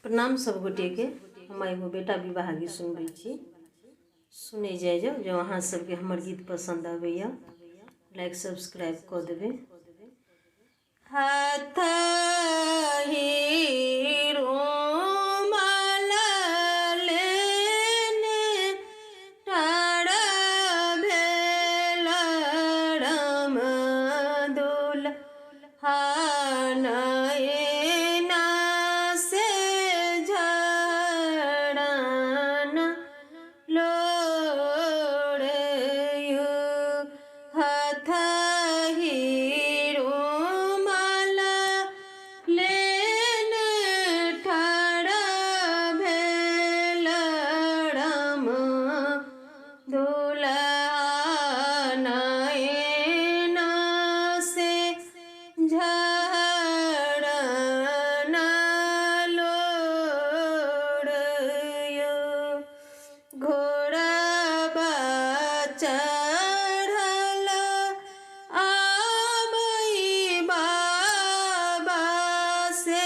प्रणाम सब गोटे के। हम एगो बेटा विवाह गीत सुनबे छी, सुने जाए जाओ। जो अहाँ सबके हमर गीत पसंद आबैया लाइक सब्सक्राइब कर देबे। हाथ हीरो माला लेने ठाड़ा भेल राम दुल्हा नयना से झड़न लोड़यु। हाथ हीरो माला लेने ठाड़ा भेल राम दुल्हा नयना से झड़न लोड़यु। घोड़ाबा चढ़ल आबई बाबा से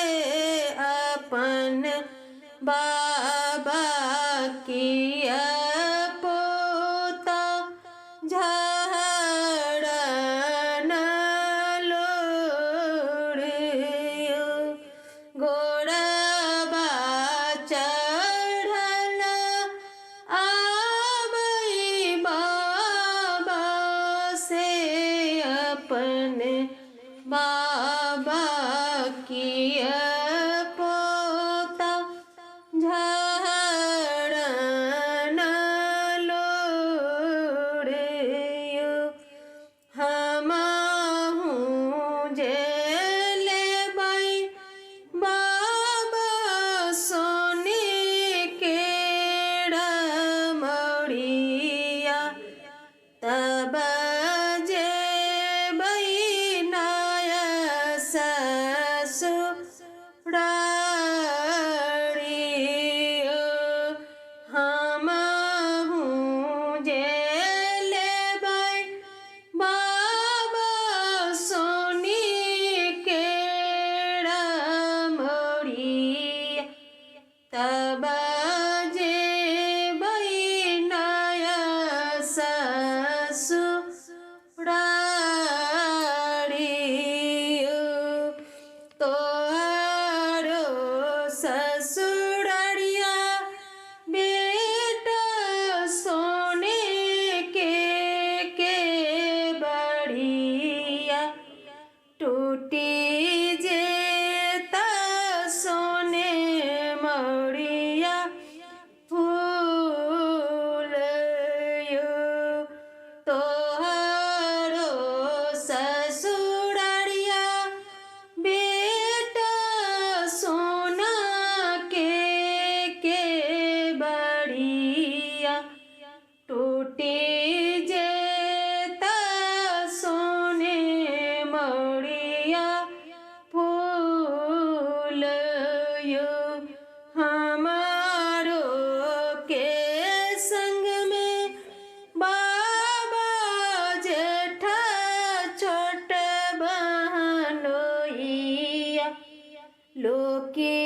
अपन बाबा किया पोता झड़न लोड़यु। घोड़ाबा चढ़ल आबई बाबा से अपन बाबा किया पोता झड़न लोड़यु। हमहु जे लेबै बाबा सोने के मड़िया, तब जेबै नया ससुरारियो। हमहु जे लेबै बाबा सोने के मड़िया, तब जेबै नया ससुरारियो। तोहरो ससुरारिया बेटा सोने के बढ़िया, टूटी जेता सोने मड़िया फूलयु। तोहरो ससुरारिया बेटा सोना के बढ़िया, टूटी जेता सोने मड़िया फूलयु। हमारो के संग में बाबा जेठा छोट बहनोइया, लोकी